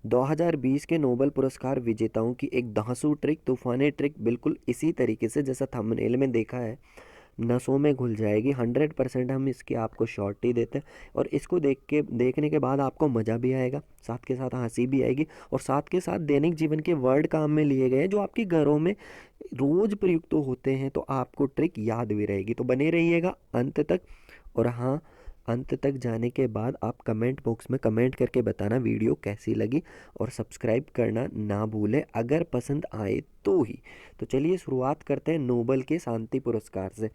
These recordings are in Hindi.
2020 के नोबेल पुरस्कार विजेताओं की एक धांसू ट्रिक, तूफानी ट्रिक, बिल्कुल इसी तरीके से जैसा थंबनेल में देखा है, नसों में घुल जाएगी। 100% हम इसकी आपको शॉर्ट ही देते हैं, और इसको देखने के बाद आपको मज़ा भी आएगा, साथ के साथ हंसी भी आएगी, और साथ के साथ दैनिक जीवन के वर्ड काम में लिए गए हैं जो आपके घरों में रोज़ प्रयुक्त होते हैं, तो आपको ट्रिक याद भी रहेगी। तो बने रहिएगा अंत तक। और हाँ, अंत तक जाने के बाद आप कमेंट बॉक्स में कमेंट करके बताना वीडियो कैसी लगी, और सब्सक्राइब करना ना भूलें अगर पसंद आए तो ही। तो चलिए शुरुआत करते हैं नोबेल के शांति पुरस्कार से।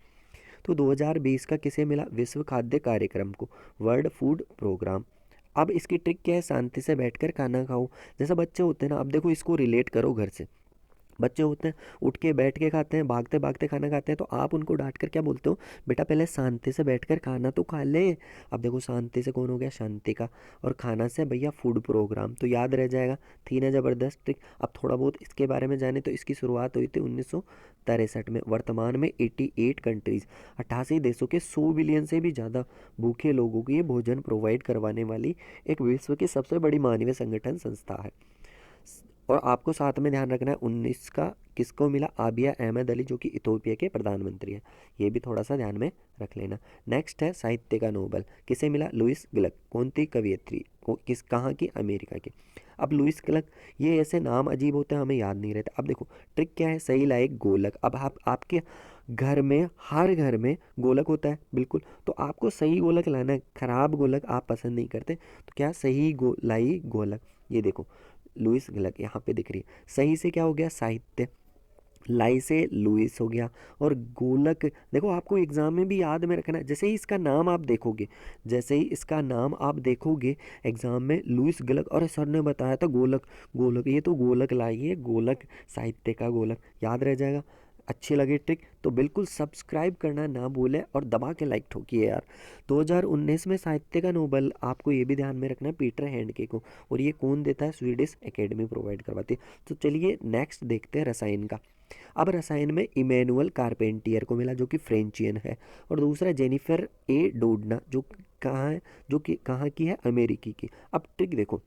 तो 2020 का किसे मिला? विश्व खाद्य कार्यक्रम को, वर्ल्ड फूड प्रोग्राम। अब इसकी ट्रिक क्या है? शांति से बैठकर खाना खाओ। जैसे बच्चे होते हैं ना, अब देखो इसको रिलेट करो घर से। बच्चे होते हैं, उठ के बैठ के खाते हैं, भागते भागते खाना खाते हैं, तो आप उनको डांट कर क्या बोलते हो? बेटा पहले शांति से बैठकर खाना तो खा ले। अब देखो शांति से कौन हो गया? शांति का। और खाना से भैया फूड प्रोग्राम, तो याद रह जाएगा। थी ना ज़बरदस्त ट्रिक? अब थोड़ा बहुत इसके बारे में जाने, तो इसकी शुरुआत हुई थी 1963 में। वर्तमान में 88 कंट्रीज़, 88 देशों के 100 बिलियन से भी ज़्यादा भूखे लोगों को ये भोजन प्रोवाइड करवाने वाली एक विश्व की सबसे बड़ी मानवीय संगठन संस्था है। और आपको साथ में ध्यान रखना है 19 का किसको मिला? आबिया अहमद अली, जो कि इथोपिया के प्रधानमंत्री हैं। ये भी थोड़ा सा ध्यान में रख लेना। नेक्स्ट है साहित्य का नोबेल किसे मिला? Louise Gluck. कौन थी? कवियत्री। किस कहाँ की? अमेरिका की। अब लुइस ग्लक, ये ऐसे नाम अजीब होते हैं, हमें याद नहीं रहते। अब देखो ट्रिक क्या है? सही लाए गोलक। अब आप आपके घर में, हर घर में गोलक होता है, बिल्कुल। तो आपको सही गोलक लाना है, खराब गोलक आप पसंद नहीं करते, तो क्या सही लाई गोलक। ये देखो लुइस ग्लक यहाँ पे दिख रही है। सही से क्या हो गया? साहित्य। लाई से लुइस हो गया। और गोलक देखो आपको एग्जाम में भी याद में रखना है। जैसे ही इसका नाम आप देखोगे, जैसे ही इसका नाम आप देखोगे एग्जाम में, लुइस ग्लक, और सर ने बताया था गोलक, गोलक, ये तो गोलक लाई है, गोलक साहित्य का गोलक, याद रह जाएगा। अच्छी लगी ट्रिक तो बिल्कुल सब्सक्राइब करना ना भूलें, और दबा के लाइक ठोकिए यार। 2019 में साहित्य का नोबेल आपको ये भी ध्यान में रखना है पीटर हैंडके को, और ये कौन देता है? स्वीडिश एकेडमी प्रोवाइड करवाती है। तो चलिए नेक्स्ट देखते हैं रसायन का। अब रसायन में इमैनुअल कारपेंटियर को मिला, जो कि फ्रेंचियन है, और दूसरा जेनिफर ए डोडना, जो कहाँ है? जो कि कहाँ की है? अमेरिकी की। अब ट्रिक देखो,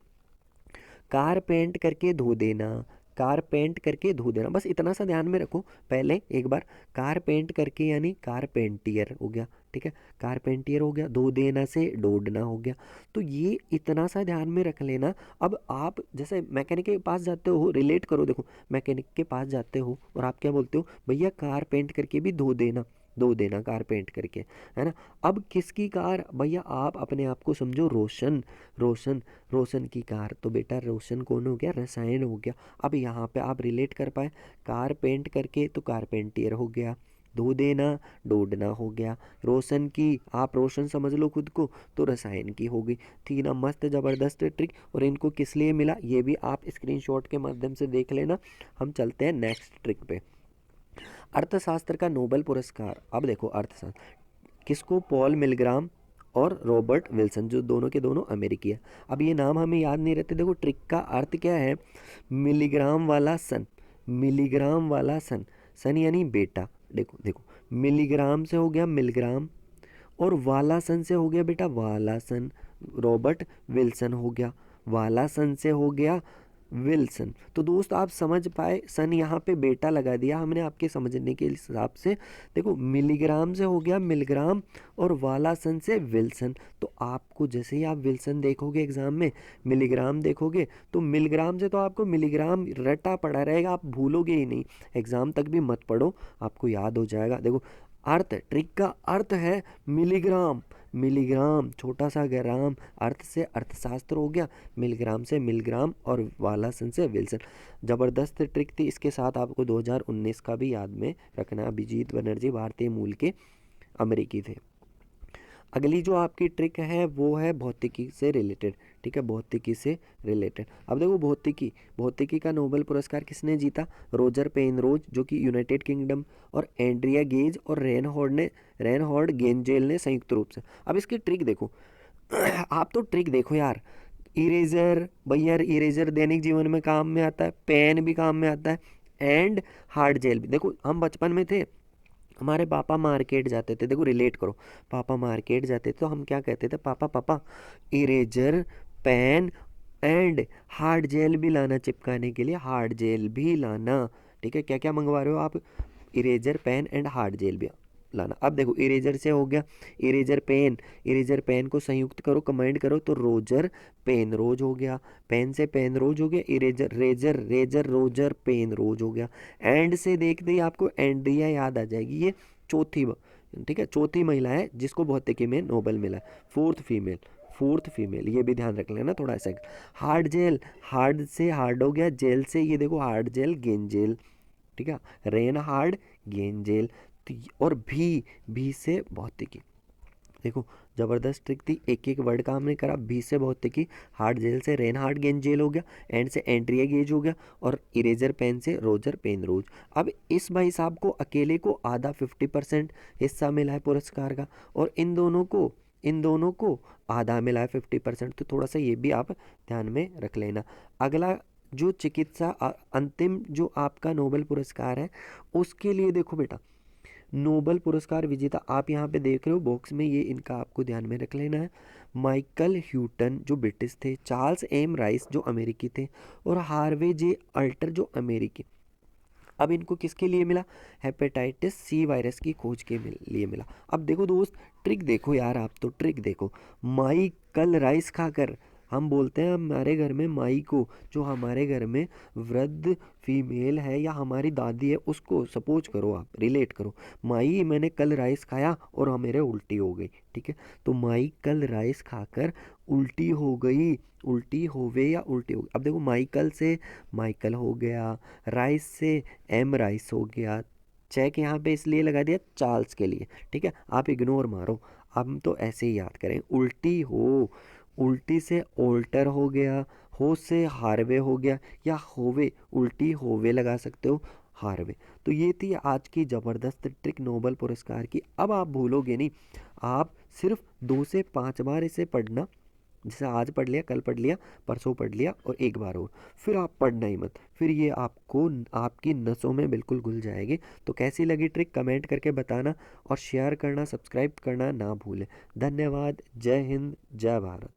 कार पेंट करके धो देना, कार पेंट करके धो देना, बस इतना सा ध्यान में रखो। पहले एक बार कार पेंट करके यानी कारपेंटियर हो गया, ठीक है, कारपेंटियर हो गया। धो देना से डोडना हो गया। तो ये इतना सा ध्यान में रख लेना। अब आप जैसे मैकेनिक के पास जाते हो, रिलेट करो, देखो मैकेनिक के पास जाते हो और आप क्या बोलते हो? भैया कार पेंट करके भी धो देना, धो देना कार पेंट करके, है ना। अब किसकी कार? भैया आप अपने आप को समझो रोशन, रोशन, रोशन की कार। तो बेटा रोशन कौन हो गया? रसायन हो गया। अब यहाँ पे आप रिलेट कर पाए, कार पेंट करके तो कारपेंटियर हो गया, धो देना डोडना हो गया, रोशन की आप रोशन समझ लो खुद को, तो रसायन की हो गई। थी ना मस्त ज़बरदस्त ट्रिक? और इनको किस लिए मिला ये भी आप स्क्रीनशॉट के माध्यम से देख लेना। हम चलते हैं नेक्स्ट ट्रिक पे। अर्थशास्त्र का नोबेल पुरस्कार। अब देखो अर्थशास्त्र किसको? पॉल मिलग्राम और रॉबर्ट विल्सन, जो दोनों के दोनों अमेरिकी है। अब ये नाम हमें याद नहीं रहते। देखो ट्रिक का अर्थ क्या है? मिलीग्राम वाला सन, मिलीग्राम वाला सन, सन यानी बेटा। देखो देखो, मिलीग्राम से हो गया मिलग्राम, और वाला सन से हो गया बेटा वाला सन। रॉबर्ट विल्सन हो गया, वाला सन से हो गया विल्सन। तो दोस्त आप समझ पाए, सन यहाँ पे बेटा लगा दिया हमने आपके समझने के हिसाब से। देखो मिलीग्राम से हो गया मिलग्राम, और वाला सन से विल्सन। तो आपको जैसे ही आप विल्सन देखोगे एग्जाम में, मिलीग्राम देखोगे, तो मिलग्राम से तो आपको मिलीग्राम रटा पड़ा रहेगा, आप भूलोगे ही नहीं। एग्जाम तक भी मत पढ़ो, आपको याद हो जाएगा। देखो अर्थ, ट्रिक का अर्थ है मिलीग्राम, मिलीग्राम छोटा सा ग्राम, अर्थ से अर्थशास्त्र हो गया, मिलीग्राम से मिलग्राम, और वालासन से विल्सन। ज़बरदस्त ट्रिक थी। इसके साथ आपको 2019 का भी याद में रखना। अभिजीत बनर्जी भारतीय मूल के अमेरिकी थे। अगली जो आपकी ट्रिक है वो है भौतिकी से रिलेटेड, ठीक है, भौतिकी से रिलेटेड। अब देखो भौतिकी, भौतिकी का नोबेल पुरस्कार किसने जीता? रोजर पेनरोज, जो कि यूनाइटेड किंगडम, और एंड्रिया गेज और रेनहॉर्ड गेंजेल ने संयुक्त रूप से। अब इसकी ट्रिक देखो आप तो ट्रिक देखो यार। इरेजर, भैया इरेजर दैनिक जीवन में काम में आता है, पेन भी काम में आता है, एंड हार्ड जेल भी। देखो हम बचपन में थे, हमारे पापा मार्केट जाते थे, देखो रिलेट करो, पापा मार्केट जाते थे तो हम क्या कहते थे? पापा पापा eraser, pen, and hard gel भी लाना चिपकाने के लिए, हार्ड जेल भी लाना। ठीक है, क्या क्या मंगवा रहे हो आप? Eraser, pen and hard gel भी लाना। अब देखो इरेजर से हो गया, इरेजर पेन, इरेजर पेन को संयुक्त करो, कमांड करो तो रोजर पेन रोज हो गया, पेन से पेन रोज हो गया, eraser razor, razor roger, pen rose हो गया। एंड से देखते ही आपको एंड्रिया याद आ जाएगी, ये चौथी ठीक है, चौथी महिला है जिसको भौतिकी में नोबेल मिला, फोर्थ फीमेल, फोर्थ फीमेल, ये भी ध्यान रख लेना थोड़ा सा। हार्ड जेल, हार्ड से हार्ड हो गया, जेल से ये देखो हार्ड जेल गेन जेल, ठीक है, रेन हार्ड गेन जेल। और भी से भौतिकी, देखो जबरदस्त ट्रिक थी, एक एक वर्ड का हमने करा। भी से भौतिकी, हार्ड जेल से रेन हार्ड गेन जेल हो गया, एंड से एंट्रिया गेज हो गया, और इरेजर पेन से रोजर पेन रोज। अब इस भाई साहब को अकेले को आधा 50% हिस्सा मिला है पुरस्कार का, और इन दोनों को आधा मिला है 50%। तो थोड़ा सा ये भी आप ध्यान में रख लेना। अगला जो चिकित्सा अंतिम जो आपका नोबेल पुरस्कार है, उसके लिए देखो बेटा, नोबेल पुरस्कार विजेता आप यहाँ पे देख रहे हो बॉक्स में, ये इनका आपको ध्यान में रख लेना है। माइकल ह्यूटन जो ब्रिटिश थे, चार्ल्स एम राइस जो अमेरिकी थे, और हार्वे जे अल्टर जो अमेरिकी। अब इनको किसके लिए मिला? हेपेटाइटिस सी वायरस की खोज के लिए मिला। अब देखो दोस्त, ट्रिक देखो यार, आप तो ट्रिक देखो। माइकल राइस खाकर, हम बोलते हैं हमारे घर में माई को, जो हमारे घर में वृद्ध फीमेल है या हमारी दादी है, उसको सपोज करो, आप रिलेट करो, माई मैंने कल राइस खाया और मेरे उल्टी हो गई। ठीक है, तो माई कल राइस खाकर उल्टी हो गई, उल्टी होवे या उल्टी हो गई। अब देखो माइकल से माइकल हो गया, राइस से एम राइस हो गया, चेक यहाँ पे इसलिए लगा दिया चार्ल्स के लिए। ठीक है, आप इग्नोर मारो, हम तो ऐसे ही याद करें। उल्टी हो, उल्टी से ओल्टर हो गया, हो से हार्वे हो गया, या होवे, उल्टी होवे लगा सकते हो, हार्वे। तो ये थी आज की ज़बरदस्त ट्रिक नोबेल पुरस्कार की। अब आप भूलोगे नहीं, आप सिर्फ 2 से 5 बार इसे पढ़ना, जैसे आज पढ़ लिया, कल पढ़ लिया, परसों पढ़ लिया, और एक बार और, फिर आप पढ़ना ही मत, फिर ये आपको आपकी नसों में बिल्कुल घुल जाएगी। तो कैसी लगी ट्रिक कमेंट करके बताना, और शेयर करना, सब्सक्राइब करना ना भूलें। धन्यवाद, जय हिंद, जय भारत।